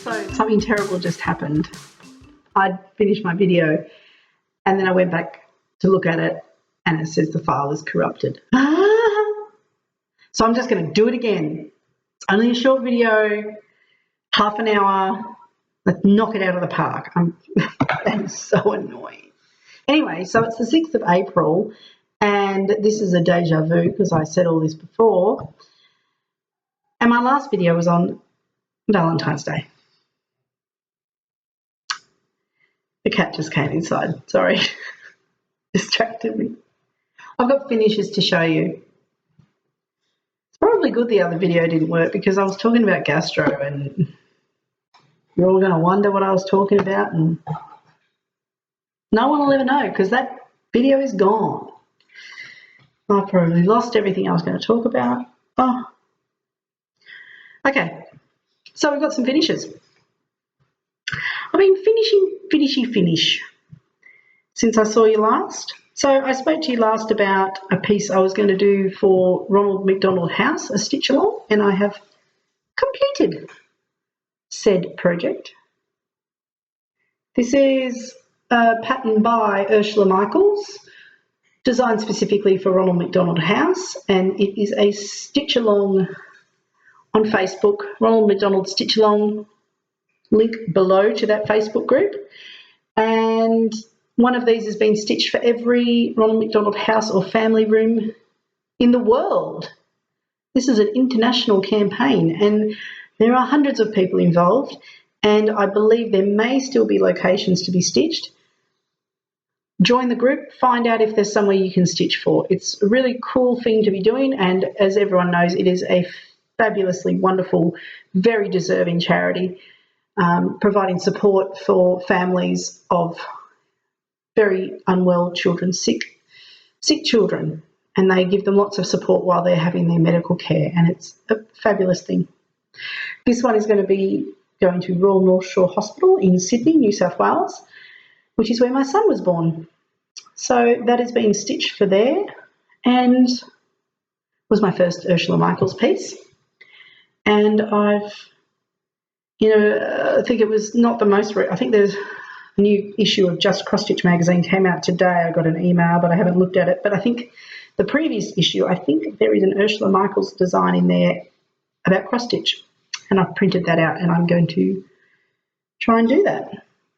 So something terrible just happened. I'd finished my video and then I went back to look at it and it says the file is corrupted. So I'm just going to do it again. It's only a short video, half an hour. Let's knock it out of the park. That is so annoying. Anyway, so it's the 6th of April and this is a deja vu because I said all this before. And my last video was on Valentine's Day. The cat just came inside, sorry. Distracted me. I've got finishes to show you. It's probably good the other video didn't work because I was talking about gastro and you're all going to wonder what I was talking about and no one will ever know because that video is gone. I probably lost everything I was going to talk about. Oh. Okay, so we've got some finishes. I've been finish since I saw you last. So I spoke to you last about a piece I was going to do for Ronald McDonald House, a stitch along, and I have completed said project. This is a pattern by Ursula Michaels, designed specifically for Ronald McDonald House, and it is a stitch along on Facebook, Ronald McDonald Stitch Along, link below to that Facebook group. And one of these has been stitched for every Ronald McDonald house or family room in the world. This is an international campaign and there are hundreds of people involved and I believe there may still be locations to be stitched. Join the group, find out if there's somewhere you can stitch for. It's a really cool thing to be doing and as everyone knows, it is a fabulously wonderful, very deserving charity. Providing support for families of very unwell children, sick children, and they give them lots of support while they're having their medical care, and it's a fabulous thing. This one is going to be going to Royal North Shore Hospital in Sydney, New South Wales, which is where my son was born. So that is being stitched for there and was my first Ursula Michaels piece. And I've I think it was not the most, I think there's a new issue of Just Cross Stitch magazine came out today. I got an email, but I haven't looked at it. But I think the previous issue, I think there is an Ursula Michaels design in there about cross stitch. And I've printed that out and I'm going to try and do that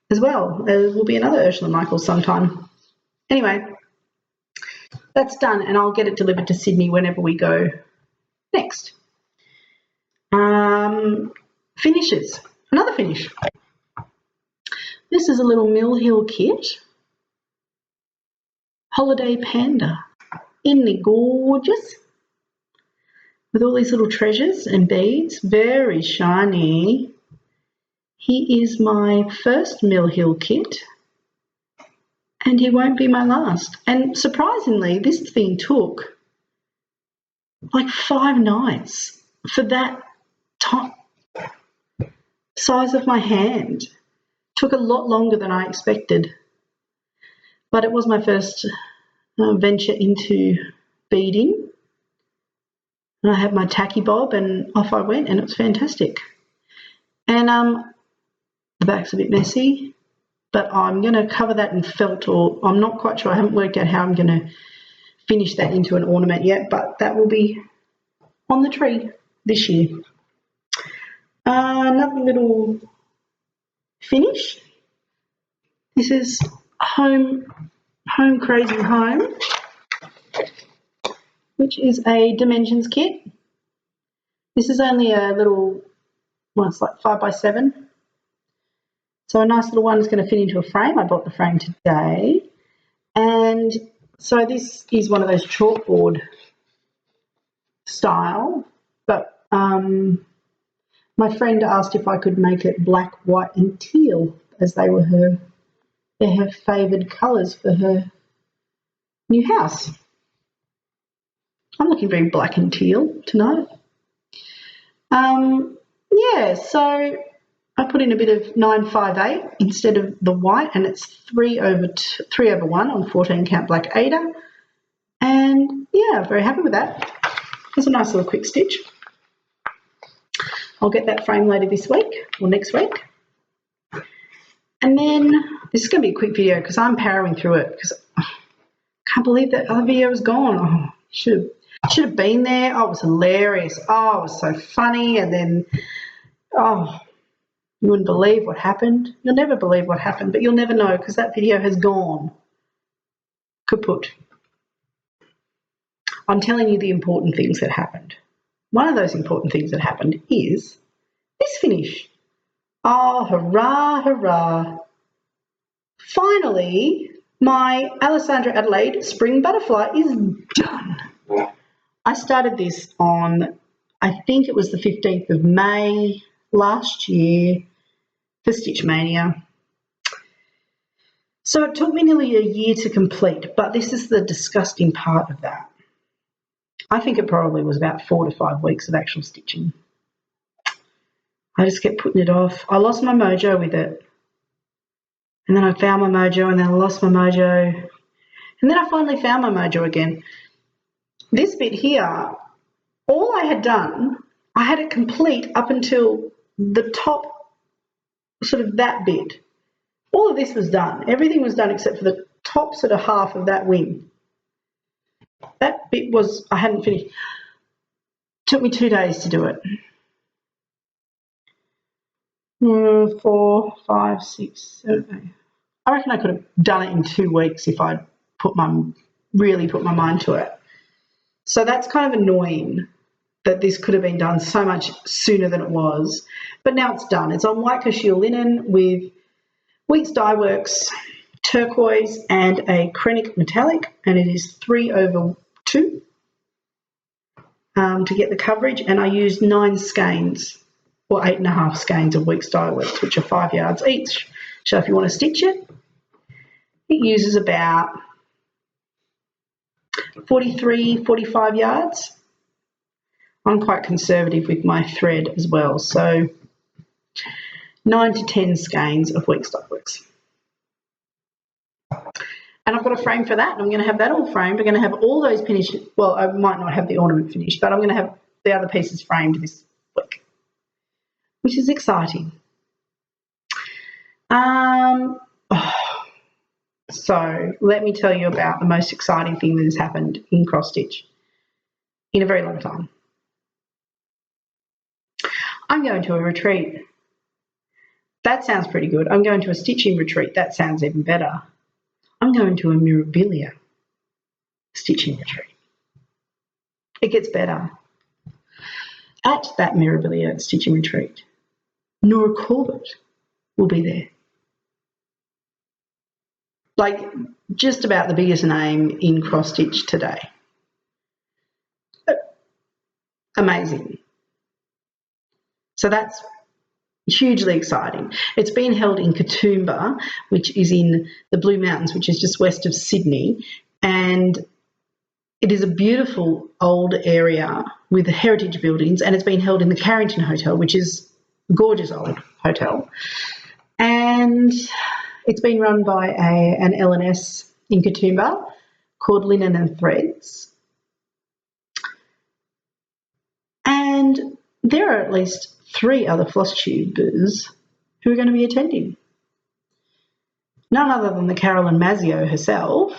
as well. There will be another Ursula Michaels sometime. Anyway, that's done and I'll get it delivered to Sydney whenever we go next. Finishes, another finish. This is a little Mill Hill kit, Holiday Panda. Isn't he gorgeous? With all these little treasures and beads, very shiny. He is my first Mill Hill kit and he won't be my last. And surprisingly, this thing took like 5 nights for that size of my hand. Took a lot longer than I expected, but it was my first venture into beading. And I had my tacky bob and off I went and it was fantastic. And the back's a bit messy, but I'm going to cover that in felt, or I'm not quite sure. I haven't worked out how I'm going to finish that into an ornament yet, but that will be on the tree this year. Another little finish. This is Home Crazy Home, which is a dimensions kit. This is only a little, well, it's like 5x7. So a nice little one is going to fit into a frame. I bought the frame today. And so this is one of those chalkboard style, but my friend asked if I could make it black, white and teal as they were her favoured colours for her new house. I'm looking very black and teal tonight. Yeah, so I put in a bit of 958 instead of the white, and it's 3/1 on 14 count black Ada. And yeah, very happy with that. It's a nice little quick stitch. I'll get that framed later this week or next week. And then this is going to be a quick video because I'm powering through it because I can't believe that other video was gone. Oh, should have been there. Oh, it was hilarious. Oh, it was so funny. And then, oh, you wouldn't believe what happened. You'll never believe what happened, but you'll never know because that video has gone kaput. I'm telling you the important things that happened. One of those important things that happened is this finish. Oh, hurrah, hurrah. Finally, my Alessandra Adelaide spring butterfly is done. I started this on, I think it was the 15th of May last year for Stitch Mania. So it took me nearly a year to complete, but this is the disgusting part of that. I think it probably was about 4 to 5 weeks of actual stitching. I just kept putting it off. I lost my mojo with it. And then I found my mojo and then I lost my mojo. And then I finally found my mojo again. This bit here, all I had done, I had it complete up until the top, sort of that bit. All of this was done. Everything was done except for the top sort of half of that wing. That bit was, I hadn't finished. It took me 2 days to do it. 4, 5, 6, 7, 8. I reckon I could have done it in 2 weeks if I'd really put my mind to it. So that's kind of annoying that this could have been done so much sooner than it was. But now it's done. It's on white cashmere linen with Weeks Dye Works turquoise and a Krennic metallic, and it is 3/2 to get the coverage. And I used 9 skeins or 8.5 skeins of Weeks Dye Works, which are 5 yards each. So if you want to stitch it, it uses about 43, 45 yards. I'm quite conservative with my thread as well, so 9 to 10 skeins of Weeks Dye Works. And I've got a frame for that, and I'm going to have that all framed. I'm going to have all those finished. Well, I might not have the ornament finished, but I'm going to have the other pieces framed this week, which is exciting. So let me tell you about the most exciting thing that has happened in cross stitch in a very long time. I'm going to a retreat. That sounds pretty good. I'm going to a stitching retreat. That sounds even better. I'm going to a Mirabilia stitching retreat. It gets better. At that Mirabilia stitching retreat, Nora Corbett will be there. Like, just about the biggest name in cross stitch today. Amazing. So that's hugely exciting. It's been held in Katoomba, which is in the Blue Mountains, which is just west of Sydney, and it is a beautiful old area with heritage buildings, and it's been held in the Carrington Hotel, which is a gorgeous old hotel, and it's been run by an L&S in Katoomba called Linen and Threads, and there are at least 3 other Flosstubers who are going to be attending. None other than the Carolyn Mazzio herself,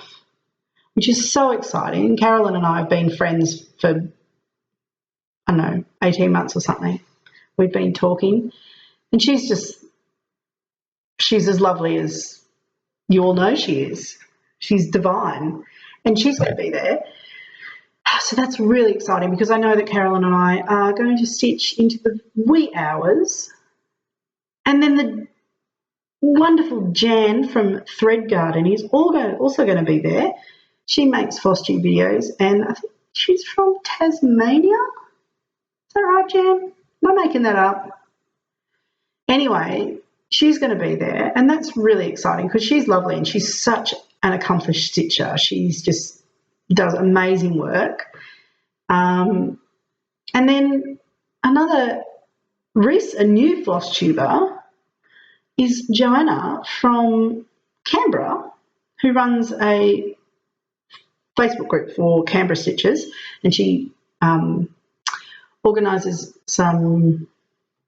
which is so exciting. Carolyn and I have been friends for, I don't know, 18 months or something. We've been talking, and she's as lovely as you all know she is. She's divine, and she's going to be there. So that's really exciting because I know that Carolyn and I are going to stitch into the wee hours. And then the wonderful Jan from Thread Garden is also going to be there. She makes Flosstube videos, and I think she's from Tasmania. Is that right, Jan? Am I making that up? Anyway, she's going to be there, and that's really exciting because she's lovely and she's such an accomplished stitcher. She's just does amazing work. And then another a new Flosstuber is Joanna from Canberra, who runs a Facebook group for Canberra Stitchers, and she organises some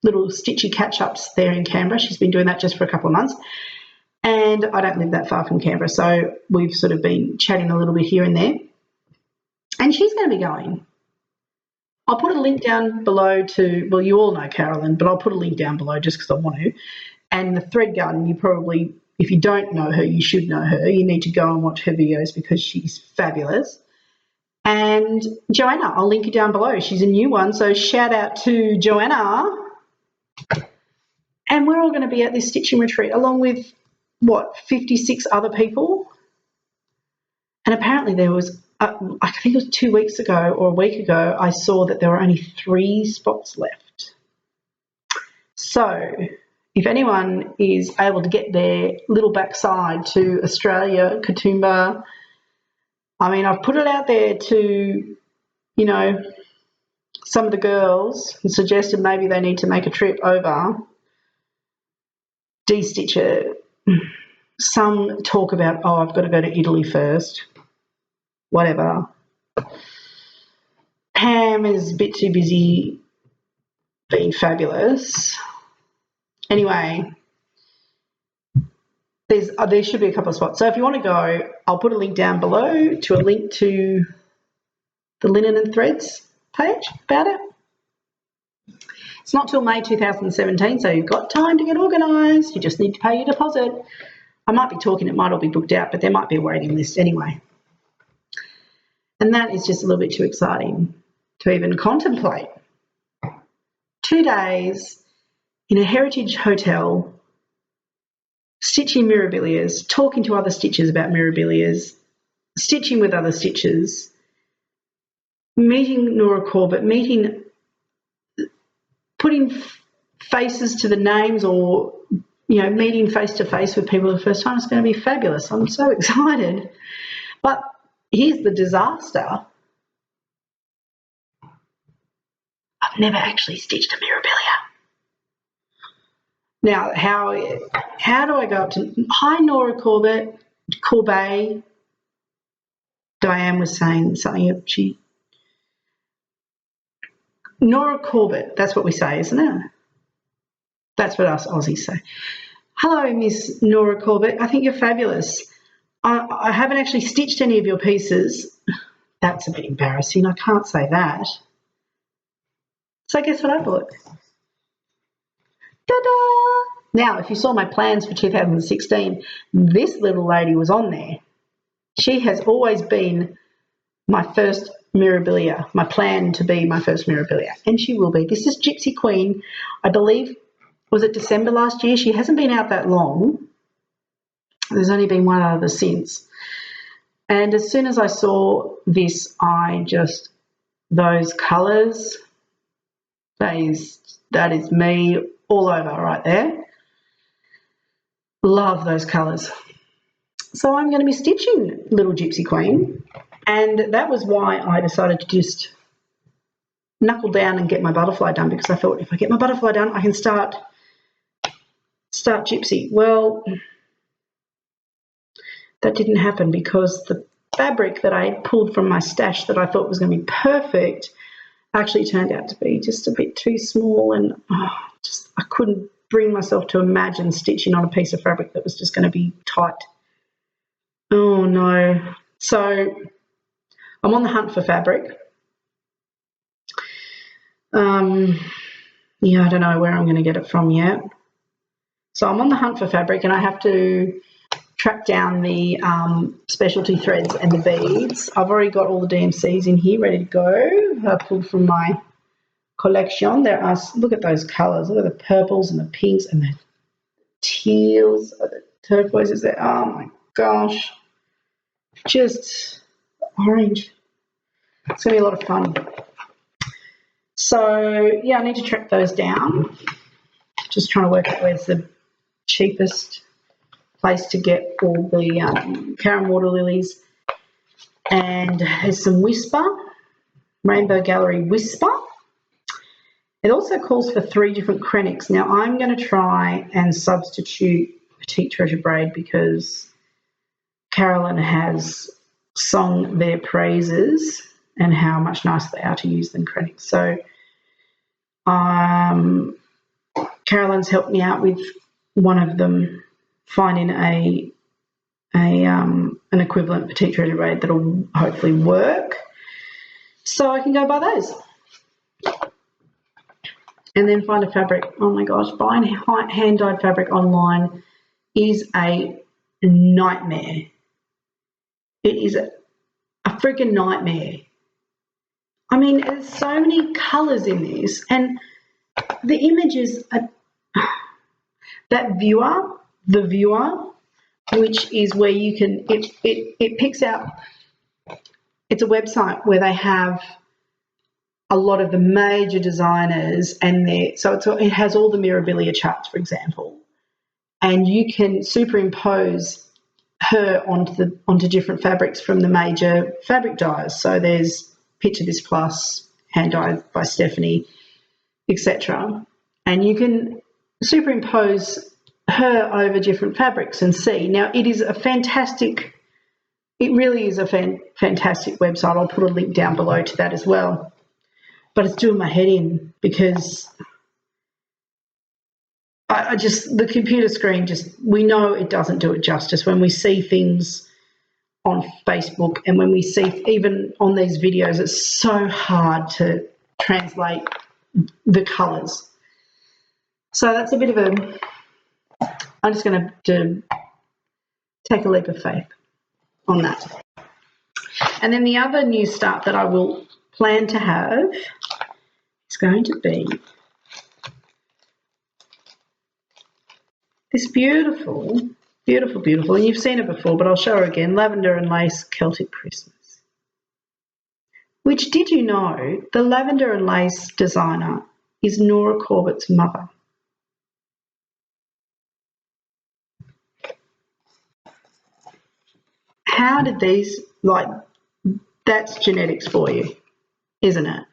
little stitchy catch-ups there in Canberra. She's been doing that just for a couple of months. And I don't live that far from Canberra, so we've sort of been chatting a little bit here and there. And she's going to be going. I'll put a link down below to, well, you all know Carolyn, but I'll put a link down below just because I want to. And the Thread Garden, you probably, if you don't know her, you should know her. You need to go and watch her videos because she's fabulous. And Joanna, I'll link her down below. She's a new one, so shout out to Joanna. And we're all going to be at this stitching retreat along with, 56 other people? And apparently there was, I think it was 2 weeks ago or a week ago, I saw that there were only 3 spots left. So if anyone is able to get their little backside to Australia, Katoomba, I mean, I've put it out there to, some of the girls and suggested maybe they need to make a trip over, de-stitch it. Some talk about, oh, I've got to go to Italy first. Whatever. Pam is a bit too busy being fabulous. Anyway, there should be a couple of spots. So if you want to go, I'll put a link down below to a link to the Linen and Threads page about it. It's not till May 2017, so you've got time to get organised. You just need to pay your deposit. I might be talking, it might all be booked out, but there might be a waiting list anyway. And that is just a little bit too exciting to even contemplate. 2 days in a heritage hotel, stitching Mirabilias, talking to other stitchers about Mirabilias, stitching with other stitchers, meeting Nora Corbett, putting faces to the names or, meeting face-to-face with people the first time. Is going to be fabulous. I'm so excited. But here's the disaster. I've never actually stitched a Mirabilia. Now, how do I go up to, hi, Nora Corbett, Diane was saying something, Nora Corbett, that's what we say, isn't it? That's what us Aussies say. Hello, Miss Nora Corbett. I think you're fabulous. I haven't actually stitched any of your pieces. That's a bit embarrassing. I can't say that. So guess what I bought? Ta-da! Now, if you saw my plans for 2016, this little lady was on there. She has always been my first Mirabilia, my plan to be my first Mirabilia, and she will be. This is Gypsy Queen. I believe, was it December last year? She hasn't been out that long. There's only been one other since. And as soon as I saw this, those colours, that is me all over right there. Love those colours. So I'm going to be stitching little Gypsy Queen, and that was why I decided to just knuckle down and get my butterfly done, because I thought if I get my butterfly done, I can start Gypsy. Well, that didn't happen because the fabric that I pulled from my stash that I thought was going to be perfect actually turned out to be just a bit too small, and I couldn't bring myself to imagine stitching on a piece of fabric that was just going to be tight. Oh no. So I'm on the hunt for fabric. I don't know where I'm going to get it from yet. So I'm on the hunt for fabric, and I have to track down the specialty threads and the beads. I've already got all the DMCs in here ready to go. I pulled from my collection. Look at those colours. Look at the purples and the pinks and the teals, the turquoises there. Oh my gosh. Just orange. It's going to be a lot of fun. So, yeah, I need to track those down. Just trying to work out where's the cheapest place to get all the Karen water lilies. And there's some Whisper, Rainbow Gallery Whisper. It also calls for 3 different Krennics. Now, I'm going to try and substitute Petite Treasure Braid because Carolyn has sung their praises and how much nicer they are to use than Krennics. So Carolyn's helped me out with one of them, finding an equivalent petite treasure braid that'll hopefully work, so I can go buy those. And then find a fabric. Oh my gosh, buying hand-dyed fabric online is a nightmare. It is a freaking nightmare. I mean, there's so many colours in this, and the images are that viewer, which is where you can, it picks out, it's a website where they have a lot of the major designers, and it has all the Mirabilia charts, for example, and you can superimpose her onto different fabrics from the major fabric dyers. So there's Picture This Plus, hand dyed by Stephanie, etc. And you can superimpose her over different fabrics and see. Now, it is a fantastic, it really is a fantastic website. I'll put a link down below to that as well. But it's doing my head in because I just, the computer screen we know it doesn't do it justice when we see things on Facebook, and when we see even on these videos, it's so hard to translate the colours. So that's a bit of I'm just going to take a leap of faith on that. And then the other new start that I will plan to have is going to be this beautiful, beautiful, beautiful, and you've seen it before, but I'll show her again, Lavender and Lace Celtic Christmas. Which, did you know, the Lavender and Lace designer is Nora Corbett's mother? How did these, like, that's genetics for you, isn't it?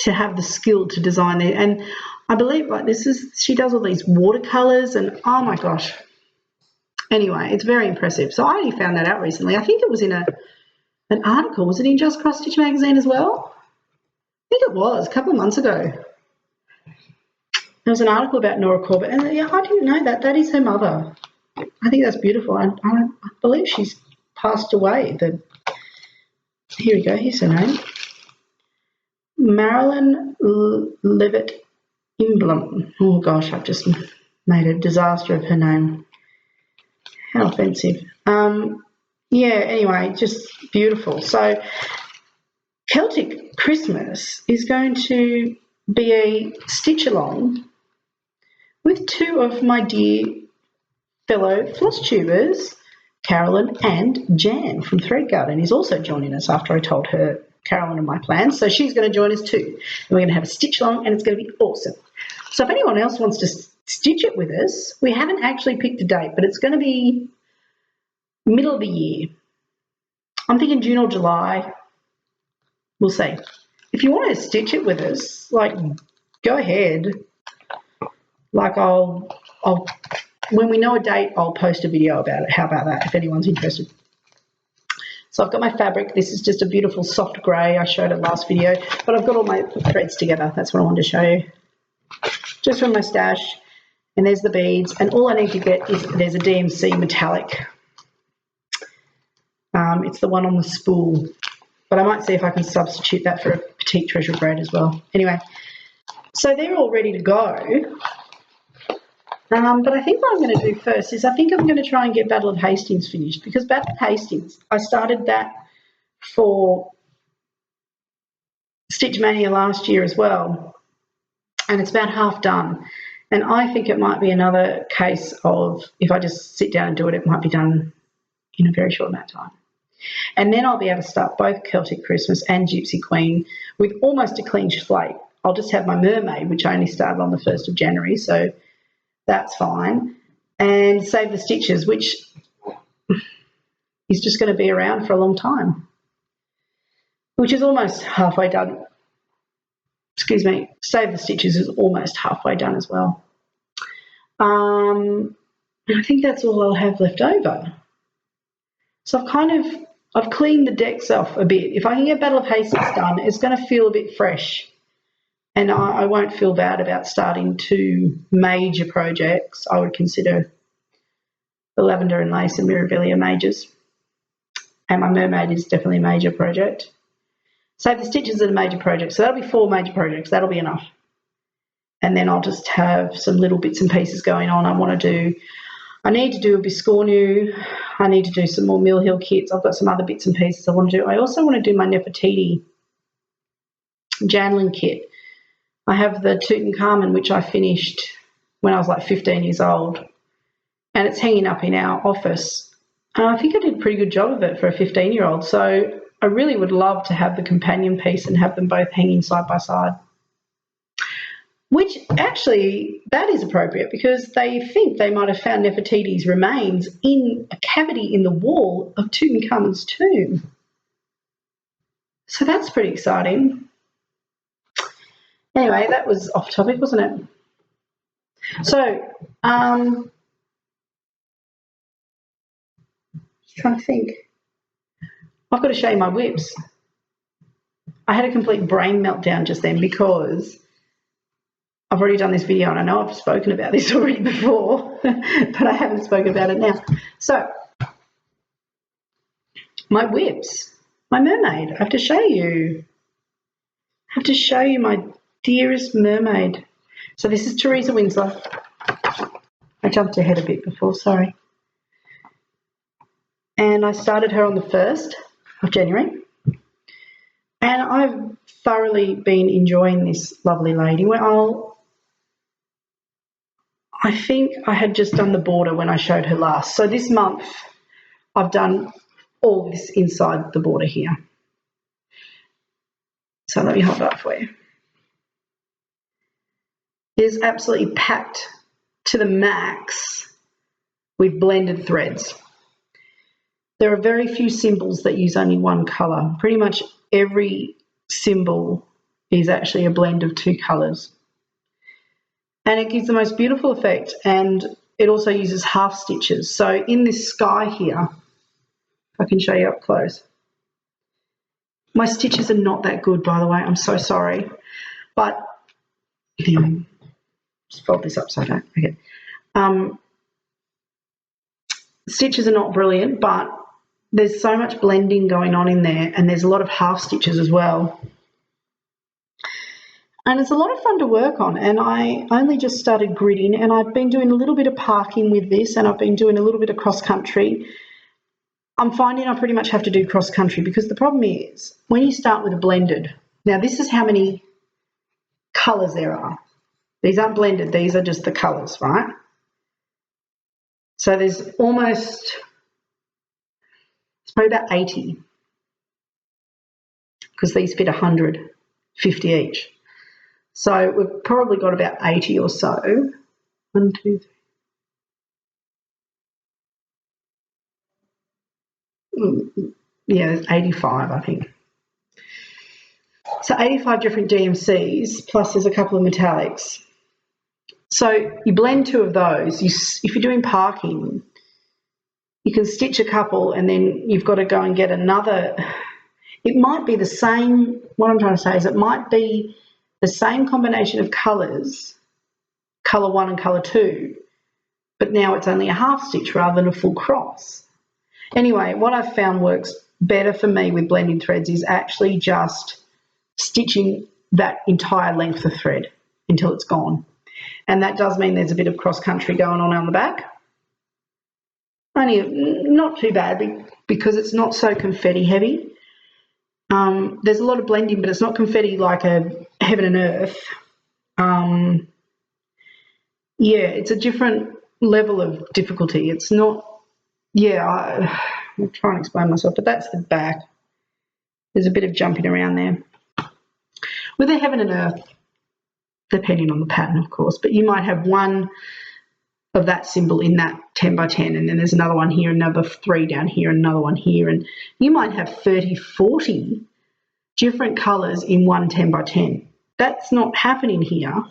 To have the skill to design it. And I believe, like, she does all these watercolours, and oh my gosh. Anyway, it's very impressive. So I only found that out recently. I think it was in an article. Was it in Just Cross Stitch magazine as well? I think it was a couple of months ago. There was an article about Nora Corbett, and yeah, I didn't know that. That is her mother. I think that's beautiful. I believe she's passed away. Here we go. Here's her name. Marilyn Levitt Imblum. Oh gosh, I've just made a disaster of her name. How offensive. Yeah, anyway, just beautiful. So Celtic Christmas is going to be a stitch along with two of my dear fellow floss tubers, Carolyn and Jan from Thread Garden is also joining us after I told her, Carolyn, of my plans. So she's going to join us too. And we're going to have a stitch along, and it's going to be awesome. So if anyone else wants to stitch it with us, we haven't actually picked a date, but it's going to be middle of the year. I'm thinking June or July. We'll see. If you want to stitch it with us, like, go ahead. Like, I'll when we know a date, I'll post a video about it. How about that, if anyone's interested? So I've got my fabric. This is just a beautiful soft grey. I showed it last video, but I've got all my threads together. That's what I wanted to show you. Just from my stash. And there's the beads. And all I need to get is, there's a DMC metallic. It's the one on the spool. But I might see if I can substitute that for a petite treasure braid as well. Anyway, so they're all ready to go. But I think what I'm going to do first is I think I'm going to try and get Battle of Hastings finished, because Battle of Hastings, I started that for Stitch Mania last year as well, and it's about half done. And I think it might be another case of, if I just sit down and do it, it might be done in a very short amount of time. And then I'll be able to start both Celtic Christmas and Gypsy Queen with almost a clean slate. I'll just have my Mermaid, which I only started on the 1st of January, so that's fine, and Save the Stitches, which is just going to be around for a long time, which is almost halfway done. Excuse me, Save the Stitches is almost halfway done as well. And I think that's all I'll have left over. So I've cleaned the decks off a bit. If I can get Battle of Hastings done, it's going to feel a bit fresh. And I won't feel bad about starting 2 major projects. I would consider the Lavender and Lace and Mirabilia majors. And my Mermaid is definitely a major project. Save the Stitches are a major project. So that'll be 4 major projects. That'll be enough. And then I'll just have some little bits and pieces going on. I need to do a Biscornu. I need to do some more Mill Hill kits. I've got some other bits and pieces I want to do. I also want to do my Nefertiti Janlynn kit. I have the Tutankhamun, which I finished when I was like 15 years old, and it's hanging up in our office. And I think I did a pretty good job of it for a 15-year-old. So I really would love to have the companion piece and have them both hanging side by side. Which actually, that is appropriate because they think they might have found Nefertiti's remains in a cavity in the wall of Tutankhamun's tomb. So that's pretty exciting. Anyway, that was off topic, wasn't it? So, trying to think. I've got to show you my WIPs. I had a complete brain meltdown just then because I've already done this video and I know I've spoken about this already before, but I haven't spoken about it now. So, my WIPs, my Mermaid, I have to show you. I have to show you my dearest Mermaid. So this is Teresa Wentzler. I jumped ahead a bit before, sorry. And I started her on the 1st of January. And I've thoroughly been enjoying this lovely lady. Well, I think I had just done the border when I showed her last. So this month I've done all this inside the border here. So let me hold it up for you. It is absolutely packed to the max with blended threads. There are very few symbols that use only one colour. Pretty much every symbol is actually a blend of 2 colours. And it gives the most beautiful effect, and it also uses half stitches. So in this sky here, if I can show you up close. My stitches are not that good, by the way. I'm so sorry. But just fold this up so I don't. Okay. Stitches are not brilliant, but there's so much blending going on in there, and there's a lot of half stitches as well. And it's a lot of fun to work on, and I only just started gridding, and I've been doing a little bit of parking with this, and I've been doing a little bit of cross-country. I'm finding I pretty much have to do cross-country because the problem is when you start with a blended, now this is how many colours there are. These aren't blended, these are just the colours, right? So there's almost, it's probably about 80 because these fit 150 each. So we've probably got about 80 or so. 1, 2, 3. Yeah, there's 85, I think. So 85 different DMCs, plus there's a couple of metallics. So you blend 2 of those. If you're doing parking, you can stitch a couple and then you've got to go and get another. It might be the same, what I'm trying to say is it might be the same combination of colours, colour 1 and colour 2, but now it's only a half stitch rather than a full cross. Anyway, what I've found works better for me with blending threads is actually just stitching that entire length of thread until it's gone. And that does mean there's a bit of cross-country going on the back. Only not too bad because it's not so confetti heavy. There's a lot of blending, but it's not confetti like a heaven and earth. Yeah, it's a different level of difficulty. It's not, yeah, I'll try and explain myself, but that's the back. There's a bit of jumping around there. With a heaven and earth, depending on the pattern, of course, but you might have one of that symbol in that 10 by 10, and then there's another one here, another 3 down here, another one here, and you might have 30, 40 different colours in one 10 by 10. That's not happening here,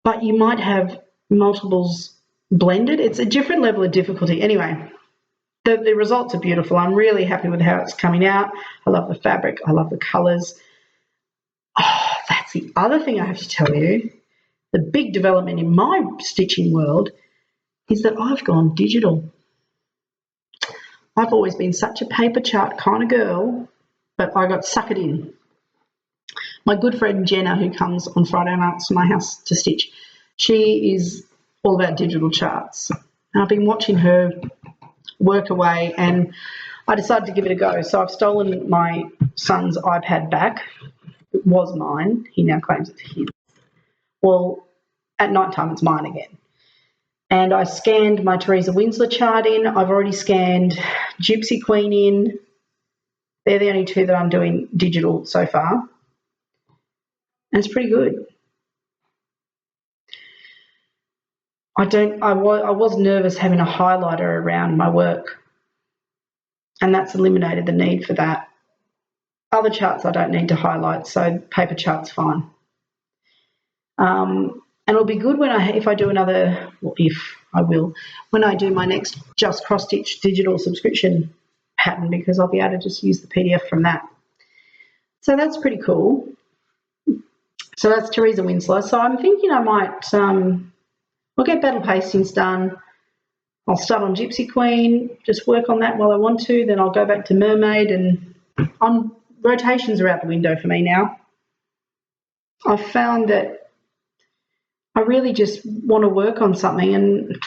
but you might have multiples blended. It's a different level of difficulty. Anyway, the results are beautiful. I'm really happy with how it's coming out. I love the fabric. I love the colours. Oh, that's the other thing I have to tell you, the big development in my stitching world is that I've gone digital. I've always been such a paper chart kind of girl, but I got suckered in. My good friend Jenna, who comes on Friday nights to my house to stitch, she is all about digital charts. And I've been watching her work away, and I decided to give it a go. So I've stolen my son's iPad back. It was mine. He now claims it's his. Well, at night time it's mine again. And I scanned my Teresa Wentzler chart in. I've already scanned Gypsy Queen in. They're the only two that I'm doing digital so far. And it's pretty good. I was nervous having a highlighter around my work, and that's eliminated the need for that. Other charts I don't need to highlight, so paper chart's fine. And it'll be good when if I do another, well, if I will, when I do my next Just Cross Stitch digital subscription pattern, because I'll be able to just use the PDF from that. So that's pretty cool. So that's Teresa Wentzler. So I'm thinking I might, I'll get Battle Pastings done. I'll start on Gypsy Queen, just work on that while I want to. Then I'll go back to Mermaid, and rotations are out the window for me now. I've found that I really just want to work on something, and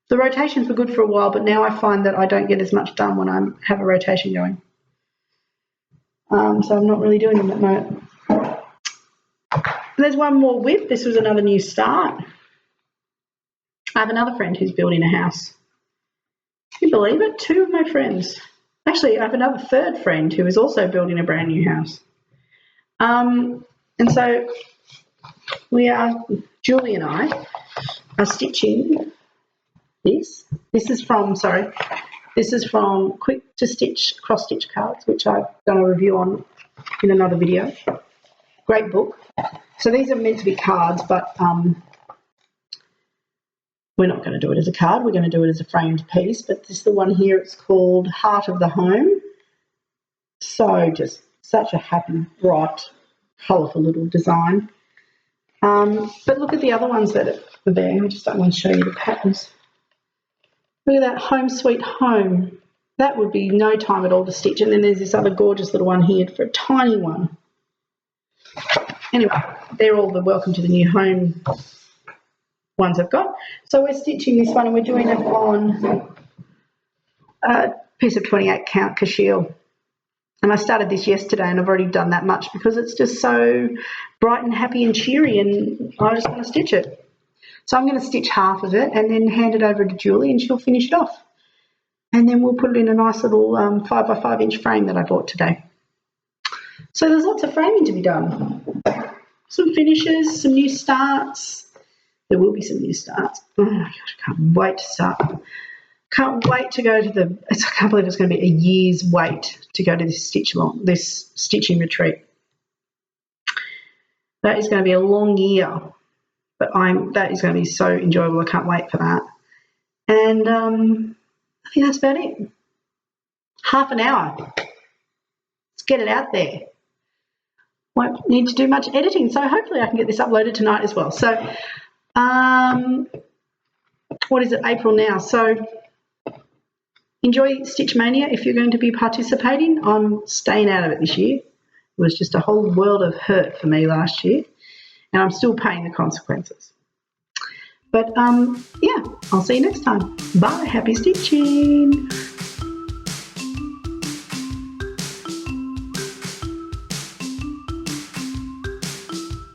the rotations were good for a while, but now I find that I don't get as much done when I have a rotation going. So I'm not really doing them at the moment. There's one more WIP. This was another new start. I have another friend who's building a house. Can you believe it? 2 of my friends. Actually, I have another third friend who is also building a brand new house. And so Julie and I are stitching this. This is from Quick to Stitch Cross Stitch Cards, which I've done a review on in another video. Great book. So these are meant to be cards, but we're not going to do it as a card. We're going to do it as a framed piece. But this is the one here. It's called Heart of the Home. So just such a happy, bright, colourful little design. But look at the other ones that are there. I just don't want to show you the patterns. Look at that, Home Sweet Home. That would be no time at all to stitch. And then there's this other gorgeous little one here for a tiny one. Anyway, they're all the welcome to the new home ones I've got. So we're stitching this one, and we're doing it on a piece of 28 count Cashile. And I started this yesterday, and I've already done that much because it's just so bright and happy and cheery, and I just want to stitch it. So I'm going to stitch half of it and then hand it over to Julie, and she'll finish it off. And then we'll put it in a nice little 5x5 inch frame that I bought today. So there's lots of framing to be done. Some finishes, some new starts. There will be some new starts. Oh my gosh, I can't wait to start. Can't wait to go to I can't believe it's going to be a year's wait to go to this stitching retreat. That is going to be a long year, but that is going to be so enjoyable. I can't wait for that. And I think that's about it. Half an hour. Let's get it out there. Won't need to do much editing, so hopefully I can get this uploaded tonight as well. So, what is it, April now? So, enjoy Stitch Mania if you're going to be participating. I'm staying out of it this year. It was just a whole world of hurt for me last year, and I'm still paying the consequences. But, yeah, I'll see you next time. Bye. Happy stitching.